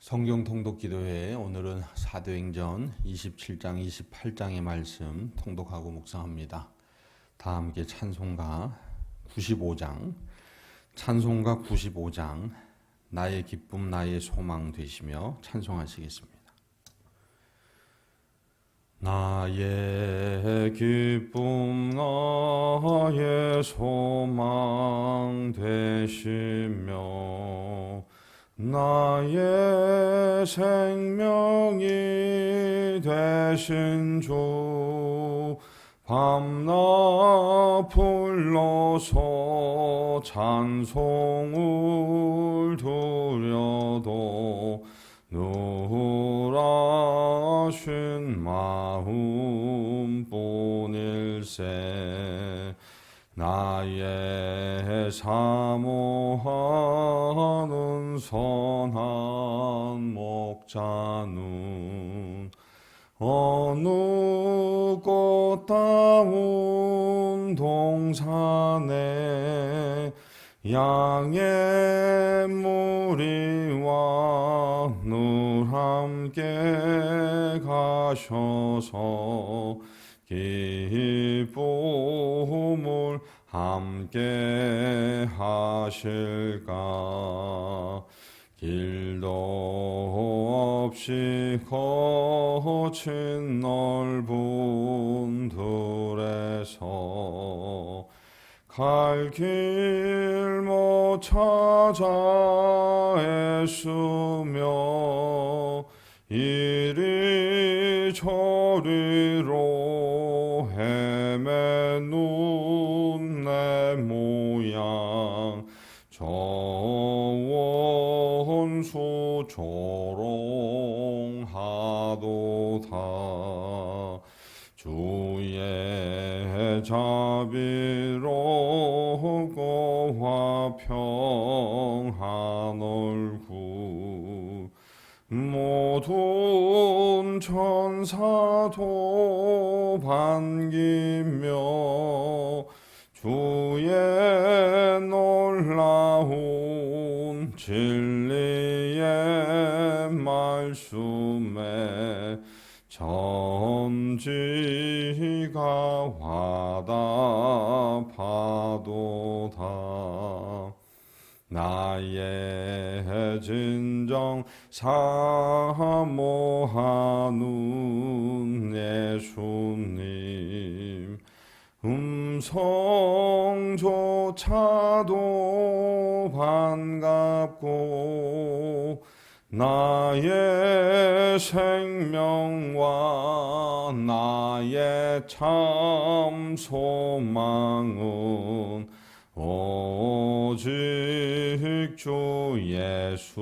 성경 통독 기도회 오늘은 사도행전 27장 28장의 말씀 통독하고 묵상합니다. 다 함께 찬송가 95장 나의 기쁨 나의 소망 되시며 찬송하시겠습니다. 나의 기쁨 나의 소망 되시며 나의 생명이 되신 주 밤낮 불러서 찬송을 드려도 누라신 마음뿐일세 나의 사모하는 선한 목자는 어느 꽃다운 동산에 양의 무리와 늘 함께 가셔서 기쁨을 함께 하실까. 길도 없이 거친 넓은 들에서 갈 길 못 찾아 애쓰며 이리 저리로 헤매는 내 모양 저 원수 조롱하도다. 주의 자비롭고 화평한 얼굴 모든 천사도 반기며 주의 놀라운 진리의 말씀에 천지가 화답하도다. 나의 진정 사모하는 예수님 음성조차도 반갑고 나의 생명과 나의 참 소망은 오직 주 예수뿐일세.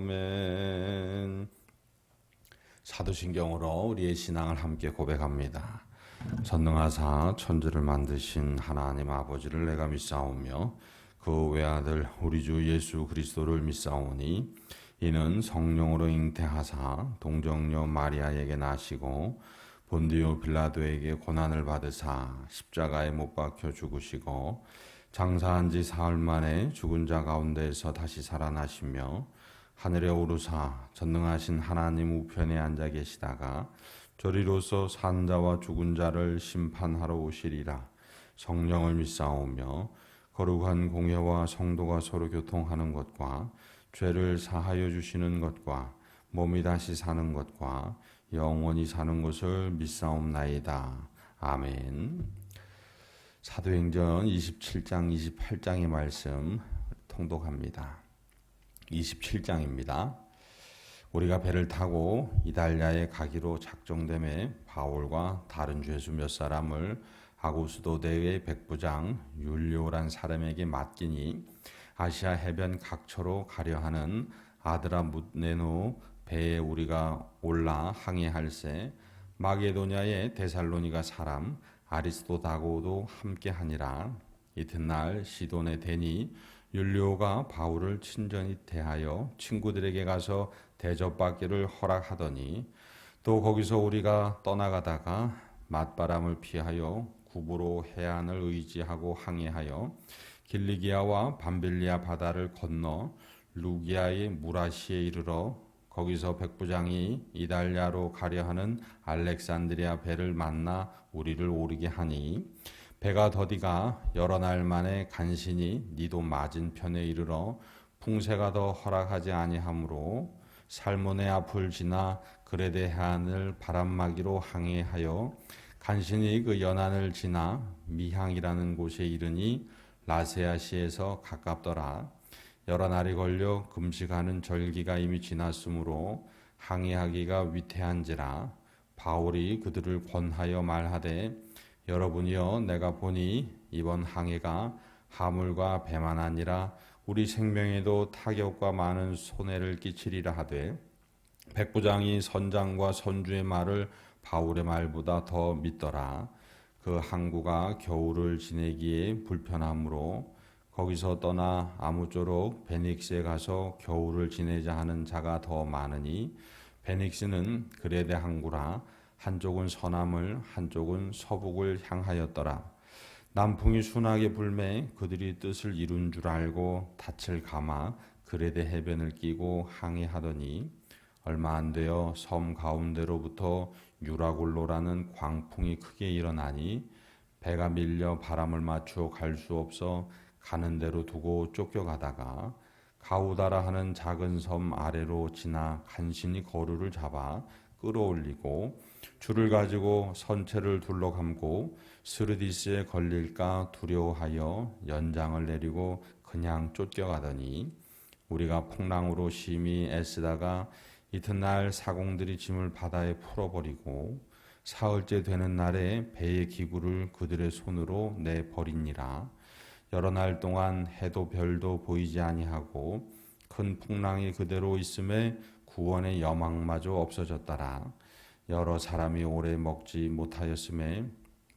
아멘. 사도신경으로 우리의 신앙을 함께 고백합니다. 전능하사 천지를 만드신 하나님 아버지를 내가 믿사오며 그 외아들 우리 주 예수 그리스도를 믿사오니 이는 성령으로 잉태하사 동정녀 마리아에게 나시고 본디오 빌라도에게 고난을 받으사 십자가에 못 박혀 죽으시고 장사한 지 사흘 만에 죽은 자 가운데에서 다시 살아나시며 하늘에 오르사 전능하신 하나님 우편에 앉아 계시다가 저리로서 산 자와 죽은 자를 심판하러 오시리라. 성령을 믿사오며 거룩한 공회와 성도가 서로 교통하는 것과 죄를 사하여 주시는 것과 몸이 다시 사는 것과 영원히 사는 것을 믿사옵나이다. 아멘. 사도행전 27장 28장의 말씀 통독합니다. 27장입니다. 우리가 배를 타고 이달리아에 가기로 작정됨에 바울과 다른 죄수 몇 사람을 아구스도대의 백부장 율리오란 사람에게 맡기니 아시아 해변 각처로 가려 하는 아드라무네노 배에 우리가 올라 항해할세 마게도냐의 데살로니가 사람 아리스도다고도 함께하니라. 이튿날 시돈에 대니 율리오가 바울을 친절히 대하여 친구들에게 가서 대접받기를 허락하더니 또 거기서 우리가 떠나가다가 맞바람을 피하여 북부로 해안을 의지하고 항해하여 길리기아와 밤빌리아 바다를 건너 루기아의 무라시에 이르러 거기서 백부장이 이달리아로 가려 하는 알렉산드리아 배를 만나 우리를 오르게 하니 배가 더디가 여러 날 만에 간신히 니도 맞은편에 이르러 풍세가 더 허락하지 아니하므로 살모네 앞을 지나 그레데 해안을 바람막이로 항해하여 간신히 그 연안을 지나 미항이라는 곳에 이르니 라세아시에서 가깝더라. 여러 날이 걸려 금식하는 절기가 이미 지났으므로 항해하기가 위태한지라. 바울이 그들을 권하여 말하되 여러분이여 내가 보니 이번 항해가 하물과 배만 아니라 우리 생명에도 타격과 많은 손해를 끼치리라 하되 백부장이 선장과 선주의 말을 바울의 말보다 더 믿더라. 그 항구가 겨울을 지내기에 불편하므로 거기서 떠나 아무쪼록 베닉스에 가서 겨울을 지내자 하는 자가 더 많으니 베닉스는 그레데 항구라. 한쪽은 서남을 한쪽은 서북을 향하였더라. 남풍이 순하게 불매 그들이 뜻을 이룬 줄 알고 닻을 감아 그레데 해변을 끼고 항해하더니 얼마 안 되어 섬 가운데로부터 유라굴로라는 광풍이 크게 일어나니 배가 밀려 바람을 맞추어 갈 수 없어 가는 대로 두고 쫓겨가다가 가우다라 하는 작은 섬 아래로 지나 간신히 거루를 잡아 끌어올리고 줄을 가지고 선체를 둘러감고 스르디스에 걸릴까 두려워하여 연장을 내리고 그냥 쫓겨가더니 우리가 풍랑으로 심히 애쓰다가 이튿날 사공들이 짐을 바다에 풀어버리고 사흘째 되는 날에 배의 기구를 그들의 손으로 내버리니라. 여러 날 동안 해도 별도 보이지 아니하고 큰 풍랑이 그대로 있음에 구원의 여망마저 없어졌더라. 여러 사람이 오래 먹지 못하였음에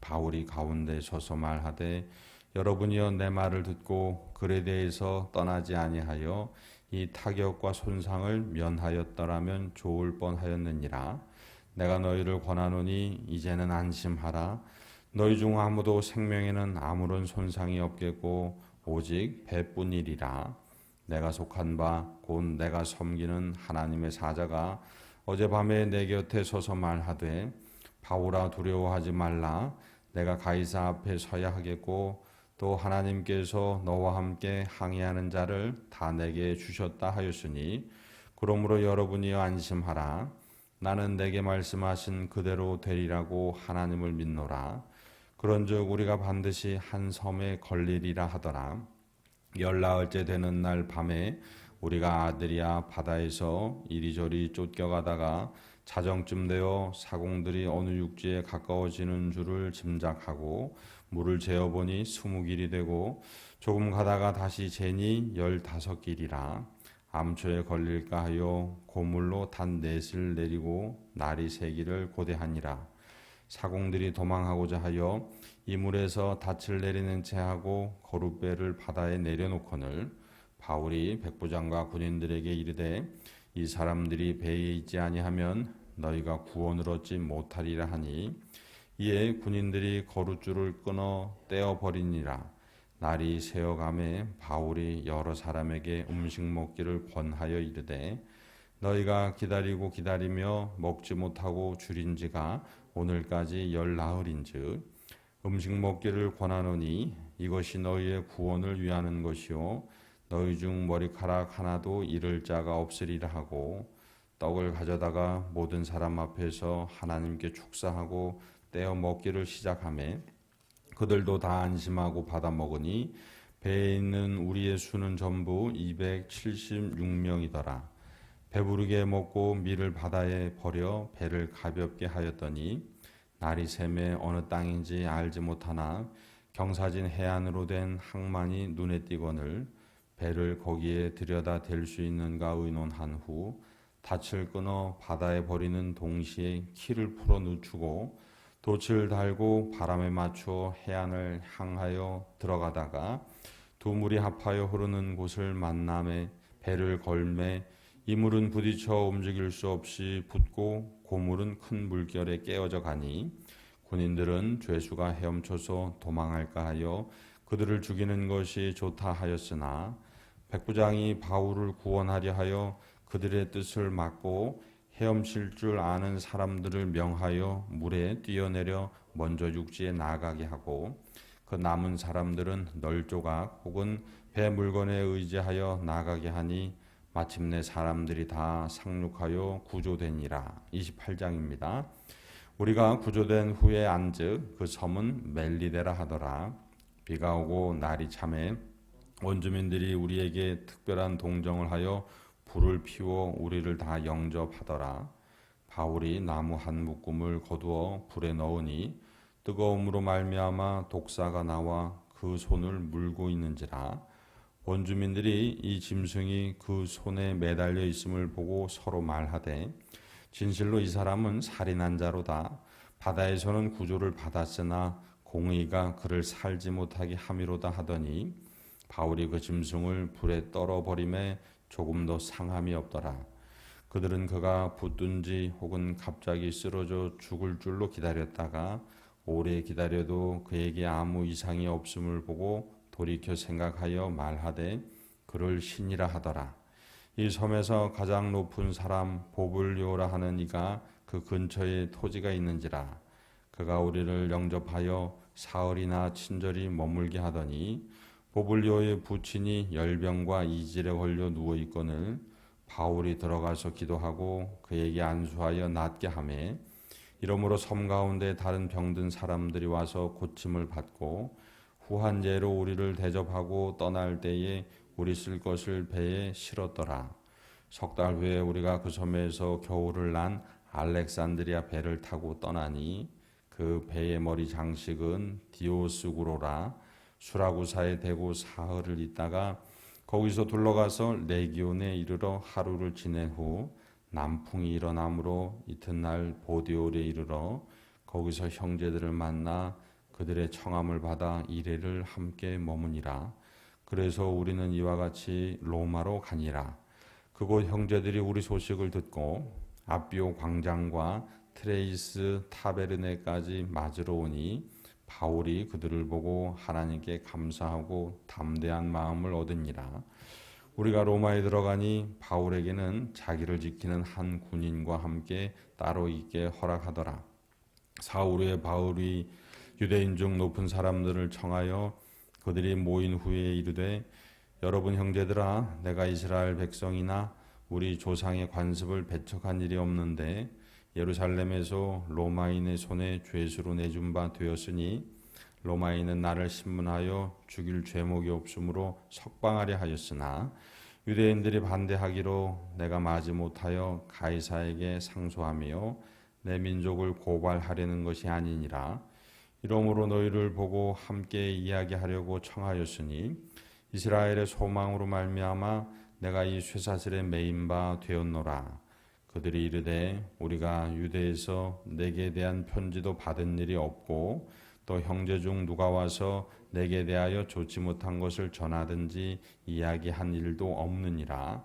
바울이 가운데 서서 말하되 여러분이여 내 말을 듣고 그레데에서 떠나지 아니하여 이 타격과 손상을 면하였더라면 좋을 뻔하였느니라. 내가 너희를 권하노니 이제는 안심하라. 너희 중 아무도 생명에는 아무런 손상이 없겠고 오직 배뿐이리라. 내가 속한 바 곧 내가 섬기는 하나님의 사자가 어젯밤에 내 곁에 서서 말하되 바울아 두려워하지 말라. 내가 가이사 앞에 서야 하겠고 또 하나님께서 너와 함께 항해하는 자를 다 내게 주셨다 하였으니 그러므로 여러분이여 안심하라. 나는 내게 말씀하신 그대로 되리라고 하나님을 믿노라. 그런즉 우리가 반드시 한 섬에 걸리리라 하더라. 열나흘째 되는 날 밤에 우리가 아드리아 바다에서 이리저리 쫓겨가다가 자정쯤 되어 사공들이 어느 육지에 가까워지는 줄을 짐작하고 물을 재어보니 20길이 되고 조금 가다가 다시 재니 15길이라. 암초에 걸릴까 하여 고물로 단 넷을 내리고 날이 새기를 고대하니라. 사공들이 도망하고자 하여 이물에서 닻을 내리는 채 하고 거룻배를 바다에 내려놓거늘 바울이 백부장과 군인들에게 이르되 이 사람들이 배에 있지 아니하면 너희가 구원을 얻지 못하리라 하니 이에 군인들이 거룻줄을 끊어 떼어버리니라. 날이 새어가매 바울이 여러 사람에게 음식 먹기를 권하여 이르되 너희가 기다리고 기다리며 먹지 못하고 줄인 지가 오늘까지 10나흘인즉 음식 먹기를 권하노니 이것이 너희의 구원을 위하는 것이요 너희 중 머리카락 하나도 잃을 자가 없으리라 하고 떡을 가져다가 모든 사람 앞에서 하나님께 축사하고 떼어 먹기를 시작하매 그들도 다 안심하고 받아 먹으니 배에 있는 우리의 수는 전부 276명이더라. 배부르게 먹고 밀을 바다에 버려 배를 가볍게 하였더니 날이 새매 어느 땅인지 알지 못하나 경사진 해안으로 된 항만이 눈에 띄거늘 배를 거기에 들여다 댈 수 있는가 의논한 후 닻을 끊어 바다에 버리는 동시에 키를 풀어 늦추고 돛을 달고 바람에 맞추어 해안을 향하여 들어가다가 두 물이 합하여 흐르는 곳을 만남에 배를 걸매 이물은 부딪혀 움직일 수 없이 붙고 고물은 큰 물결에 깨어져 가니 군인들은 죄수가 헤엄쳐서 도망할까 하여 그들을 죽이는 것이 좋다 하였으나 백부장이 바울을 구원하려 하여 그들의 뜻을 막고 헤엄칠 줄 아는 사람들을 명하여 물에 뛰어내려 먼저 육지에 나가게 하고 그 남은 사람들은 널조각 혹은 배 물건에 의지하여 나가게 하니 마침내 사람들이 다 상륙하여 구조되니라. 28장입니다. 우리가 구조된 후에 안즉 그 섬은 멜리데라 하더라. 비가 오고 날이 참해 원주민들이 우리에게 특별한 동정을 하여 불을 피워 우리를 다 영접하더라. 바울이 나무 한 묶음을 거두어 불에 넣으니 뜨거움으로 말미암아 독사가 나와 그 손을 물고 있는지라. 원주민들이 이 짐승이 그 손에 매달려 있음을 보고 서로 말하되 진실로 이 사람은 살인한 자로다. 바다에서는 구조를 받았으나 공의가 그를 살지 못하게 함이로다 하더니 바울이 그 짐승을 불에 떨어버림에 조금도 상함이 없더라. 그들은 그가 붙든지 혹은 갑자기 쓰러져 죽을 줄로 기다렸다가 오래 기다려도 그에게 아무 이상이 없음을 보고 돌이켜 생각하여 말하되 그를 신이라 하더라. 이 섬에서 가장 높은 사람 보블리오라 하는 이가 그 근처에 토지가 있는지라. 그가 우리를 영접하여 사흘이나 친절히 머물게 하더니 보블리오의 부친이 열병과 이질에 걸려 누워 있거늘 바울이 들어가서 기도하고 그에게 안수하여 낫게 하매 이러므로 섬 가운데 다른 병든 사람들이 와서 고침을 받고 후한제로 우리를 대접하고 떠날 때에 우리 쓸 것을 배에 실었더라. 석 달 후에 우리가 그 섬에서 겨울을 난 알렉산드리아 배를 타고 떠나니 그 배의 머리 장식은 디오스구로라. 수라구사에 대고 사흘을 있다가 거기서 둘러가서 레기온에 이르러 하루를 지낸 후 남풍이 일어나므로 이튿날 보디올에 이르러 거기서 형제들을 만나 그들의 청함을 받아 이레를 함께 머무니라. 그래서 우리는 이와 같이 로마로 가니라. 그곳 형제들이 우리 소식을 듣고 아비오 광장과 트레이스 타베르네까지 맞으러 오니 바울이 그들을 보고 하나님께 감사하고 담대한 마음을 얻으니라. 우리가 로마에 들어가니 바울에게는 자기를 지키는 한 군인과 함께 따로 있게 허락하더라. 사흘 후에 바울이 유대인 중 높은 사람들을 청하여 그들이 모인 후에 이르되 여러분 형제들아, 내가 이스라엘 백성이나 우리 조상의 관습을 배척한 일이 없는데 예루살렘에서 로마인의 손에 죄수로 내준 바 되었으니 로마인은 나를 신문하여 죽일 죄목이 없으므로 석방하려 하였으나 유대인들이 반대하기로 내가 마지 못하여 가이사에게 상소하며 내 민족을 고발하려는 것이 아니니라. 이러므로 너희를 보고 함께 이야기하려고 청하였으니 이스라엘의 소망으로 말미암아 내가 이 쇠사슬에 매인 바 되었노라. 그들이 이르되 우리가 유대에서 내게 대한 편지도 받은 일이 없고 또 형제 중 누가 와서 내게 대하여 좋지 못한 것을 전하든지 이야기한 일도 없느니라.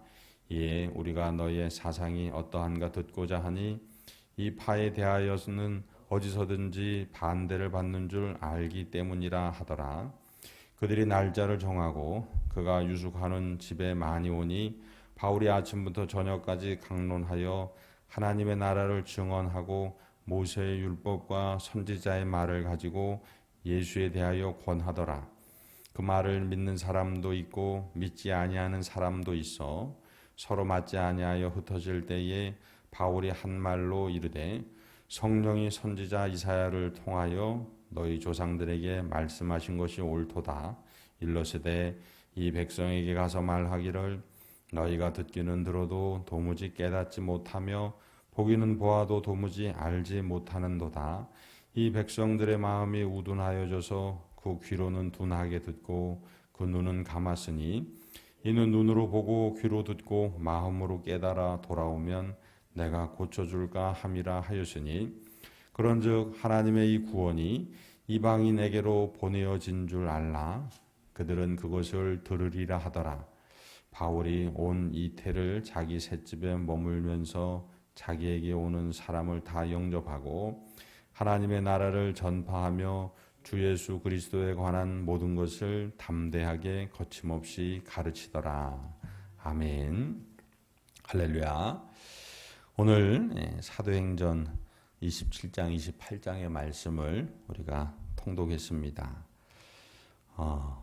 이에 우리가 너의 사상이 어떠한가 듣고자 하니 이 파에 대하여는 어디서든지 반대를 받는 줄 알기 때문이라 하더라. 그들이 날짜를 정하고 그가 유숙하는 집에 많이 오니 바울이 아침부터 저녁까지 강론하여 하나님의 나라를 증언하고 모세의 율법과 선지자의 말을 가지고 예수에 대하여 권하더라. 그 말을 믿는 사람도 있고 믿지 아니하는 사람도 있어 서로 맞지 아니하여 흩어질 때에 바울이 한 말로 이르되 성령이 선지자 이사야를 통하여 너희 조상들에게 말씀하신 것이 옳도다. 일러스되 이 백성에게 가서 말하기를 너희가 듣기는 들어도 도무지 깨닫지 못하며 보기는 보아도 도무지 알지 못하는도다. 이 백성들의 마음이 우둔하여져서 그 귀로는 둔하게 듣고 그 눈은 감았으니 이는 눈으로 보고 귀로 듣고 마음으로 깨달아 돌아오면 내가 고쳐줄까 함이라 하였으니 그런즉 하나님의 이 구원이 이방인에게로 보내어진 줄 알라. 그들은 그것을 들으리라 하더라. 바울이 온 이태를 자기 셋집에 머물면서 자기에게 오는 사람을 다 영접하고 하나님의 나라를 전파하며 주 예수 그리스도에 관한 모든 것을 담대하게 거침없이 가르치더라. 아멘. 할렐루야. 오늘 사도행전 27장, 28장의 말씀을 우리가 통독했습니다.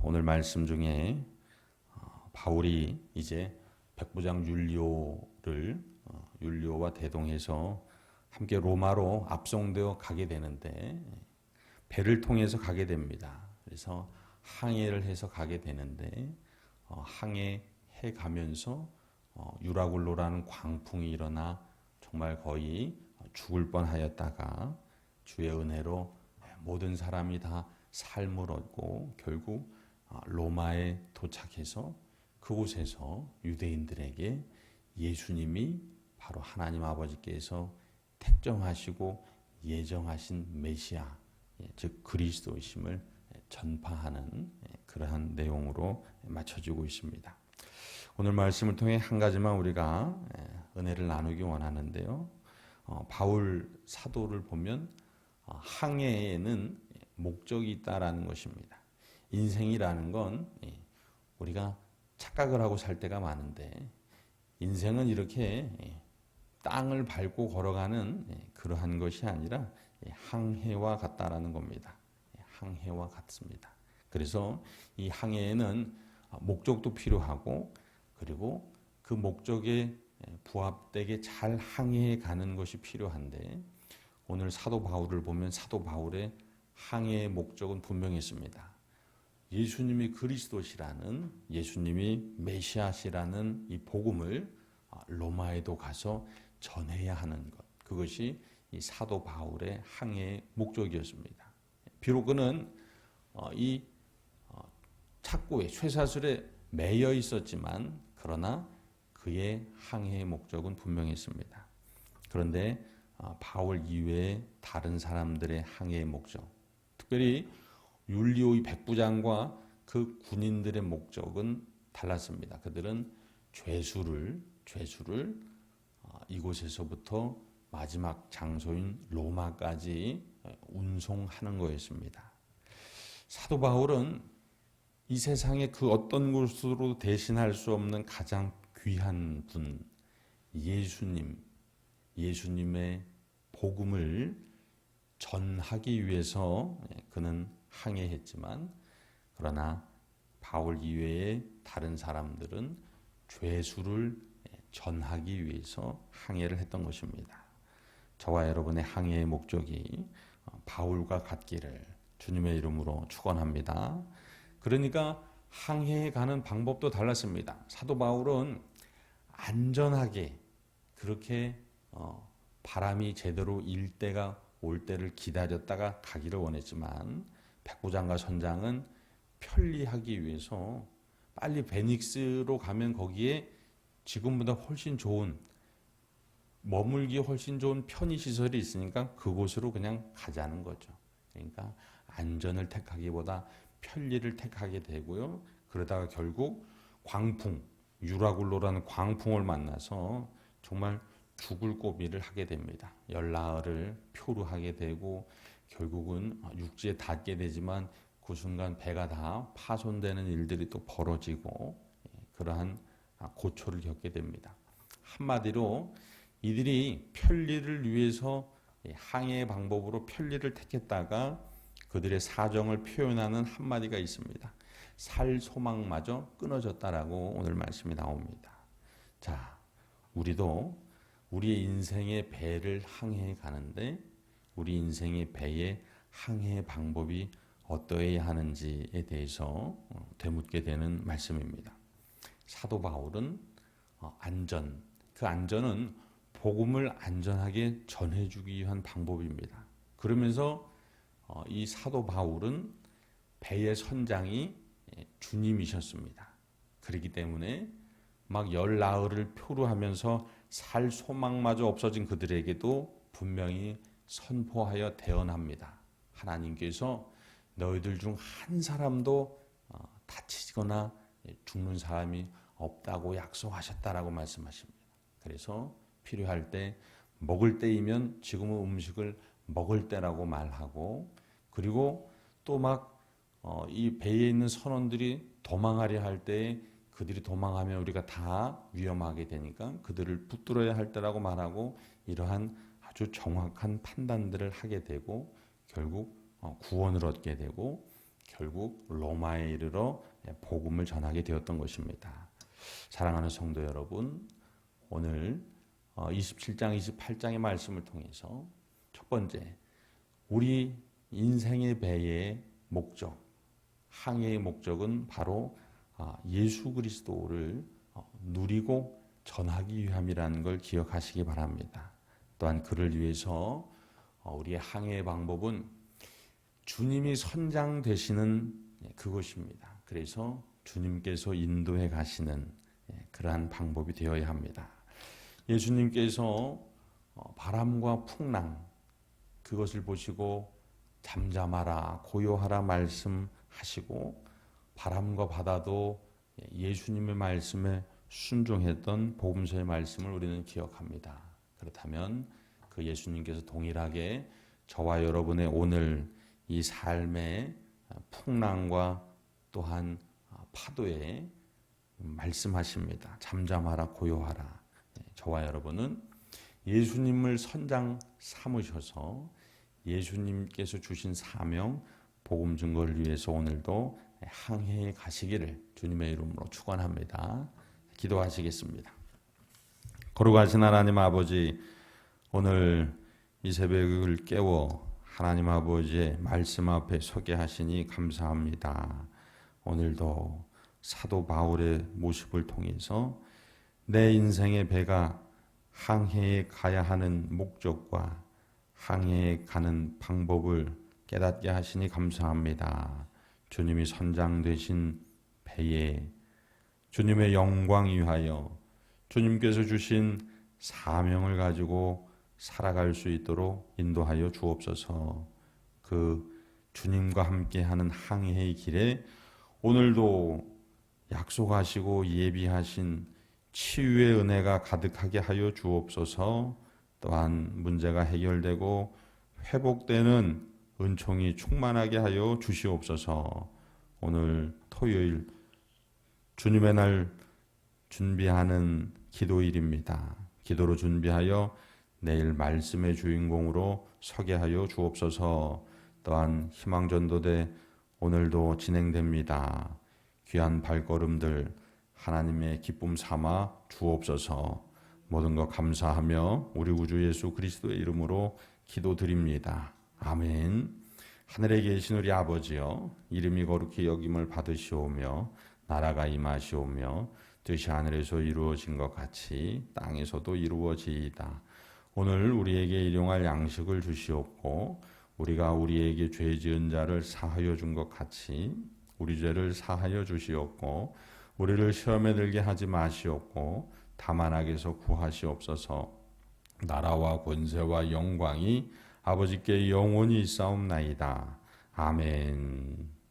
오늘 말씀 중에 바울이 이제 백부장 율리오와 대동해서 함께 로마로 압송되어 가게 되는데 배를 통해서 가게 됩니다. 그래서 항해를 해서 가게 되는데 항해해 가면서 유라굴로라는 광풍이 일어나 정말 거의 죽을 뻔하였다가 주의 은혜로 모든 사람이 다 삶을 얻고 결국 로마에 도착해서 그곳에서 유대인들에게 예수님이 바로 하나님 아버지께서 택정하시고 예정하신 메시아, 즉 그리스도이심을 전파하는 그러한 내용으로 맞춰지고 있습니다. 오늘 말씀을 통해 한 가지만 우리가 은혜를 나누기 원하는데요. 바울 사도를 보면 항해에는 목적이 있다라는 것입니다. 인생이라는 건 우리가 착각을 하고 살 때가 많은데 인생은 이렇게 땅을 밟고 걸어가는 그러한 것이 아니라 항해와 같다라는 겁니다. 항해와 같습니다. 그래서 이 항해에는 목적도 필요하고 그리고 그 목적에 부합되게 잘 항해해 가는 것이 필요한데 오늘 사도 바울을 보면 사도 바울의 항해의 목적은 분명했습니다. 예수님이 그리스도시라는, 예수님이 메시아시라는 이 복음을 로마에도 가서 전해야 하는 것, 그것이 이 사도 바울의 항해의 목적이었습니다. 비록 그는 이 착고에 쇠사슬에 매여 있었지만 그러나 그의 항해의 목적은 분명했습니다. 그런데 바울 이외의 다른 사람들의 항해의 목적, 특별히 율리오의 백부장과 그 군인들의 목적은 달랐습니다. 그들은 죄수를 이곳에서부터 마지막 장소인 로마까지 운송하는 거였습니다. 사도 바울은 이 세상의 그 어떤 곳으로 대신할 수 없는 가장 귀한 분, 예수님의 복음을 전하기 위해서 그는 항해했지만 그러나 바울 이외의 다른 사람들은 죄수를 전하기 위해서 항해를 했던 것입니다. 저와 여러분의 항해의 목적이 바울과 같기를 주님의 이름으로 축원합니다. 그러니까 항해에 가는 방법도 달랐습니다. 사도 바울은 안전하게 그렇게 바람이 제대로 일 때가 올 때를 기다렸다가 가기를 원했지만 백부장과 선장은 편리하기 위해서 빨리 베닉스로 가면 거기에 지금보다 훨씬 좋은 머물기 훨씬 좋은 편의시설이 있으니까 그곳으로 그냥 가자는 거죠. 그러니까 안전을 택하기보다 편리를 택하게 되고요. 그러다가 결국 유라굴로라는 광풍을 만나서 정말 죽을 고비를 하게 됩니다. 열나흘을 표류하게 되고 결국은 육지에 닿게 되지만 그 순간 배가 다 파손되는 일들이 또 벌어지고 그러한 고초를 겪게 됩니다. 한마디로 이들이 편리를 위해서 항해의 방법으로 편리를 택했다가 그들의 사정을 표현하는 한마디가 있습니다. 살 소망마저 끊어졌다라고 오늘 말씀이 나옵니다. 자, 우리도 우리의 인생의 배를 항해해 가는데 우리 인생의 배의 항해 방법이 어떠해야 하는지에 대해서 되묻게 되는 말씀입니다. 사도 바울은 그 안전은 복음을 안전하게 전해주기 위한 방법입니다. 그러면서 이 사도 바울은 배의 선장이 주님이셨습니다. 그렇기 때문에 막 열나흘을 표류하면서 살 소망마저 없어진 그들에게도 분명히 선포하여 대언합니다. 하나님께서 너희들 중 한 사람도 다치거나 죽는 사람이 없다고 약속하셨다라고 말씀하십니다. 그래서 필요할 때 먹을 때이면 지금은 음식을 먹을 때라고 말하고, 그리고 또 막 이 배에 있는 선원들이 도망하려 할 때에 그들이 도망하면 우리가 다 위험하게 되니까 그들을 붙들어야 할 때라고 말하고, 이러한 아주 정확한 판단들을 하게 되고 결국 구원을 얻게 되고 결국 로마에 이르러 복음을 전하게 되었던 것입니다. 사랑하는 성도 여러분, 오늘 27장, 28장의 말씀을 통해서 첫 번째, 우리 인생의 배의 목적, 항해의 목적은 바로 예수 그리스도를 누리고 전하기 위함이라는 걸 기억하시기 바랍니다. 또한 그를 위해서 우리의 항해의 방법은 주님이 선장 되시는 그것입니다. 그래서 주님께서 인도해 가시는 그러한 방법이 되어야 합니다. 예수님께서 바람과 풍랑 그것을 보시고 잠잠하라 고요하라 말씀하시고 바람과 바다도 예수님의 말씀에 순종했던 복음서의 말씀을 우리는 기억합니다. 그렇다면 그 예수님께서 동일하게 저와 여러분의 오늘 이 삶의 풍랑과 또한 파도에 말씀하십니다. 잠잠하라 고요하라. 저와 여러분은 예수님을 선장 삼으셔서 예수님께서 주신 사명 복음 증거를 위해서 오늘도 항해에 가시기를 주님의 이름으로 축원합니다. 기도하시겠습니다. 거룩하신 하나님 아버지, 오늘 이 새벽을 깨워 하나님 아버지의 말씀 앞에 서게 하시니 감사합니다. 오늘도 사도 바울의 모습을 통해서 내 인생의 배가 항해에 가야 하는 목적과 항해에 가는 방법을 깨닫게 하시니 감사합니다. 주님이 선장되신 배에 주님의 영광 위하여 주님께서 주신 사명을 가지고 살아갈 수 있도록 인도하여 주옵소서. 그 주님과 함께하는 항해의 길에 오늘도 약속하시고 예비하신 치유의 은혜가 가득하게 하여 주옵소서. 또한 문제가 해결되고 회복되는 은총이 충만하게 하여 주시옵소서. 오늘 토요일 주님의 날 준비하는 기도일입니다. 기도로 준비하여 내일 말씀의 주인공으로 서게 하여 주옵소서. 또한 희망전도대 오늘도 진행됩니다. 귀한 발걸음들 하나님의 기쁨 삼아 주옵소서. 모든 것 감사하며 우리 구주 예수 그리스도의 이름으로 기도드립니다. 아멘. 하늘에 계신 우리 아버지여, 이름이 거룩히 여김을 받으시오며 나라가 임하시오며 뜻이 하늘에서 이루어진 것 같이 땅에서도 이루어지이다. 오늘 우리에게 일용할 양식을 주시옵고 우리가 우리에게 죄 지은 자를 사하여 준 것 같이 우리 죄를 사하여 주시옵고 우리를 시험에 들게 하지 마시옵고 다만 악에서 구하시옵소서. 나라와 권세와 영광이 아버지께 영원히 있사옵나이다. 아멘.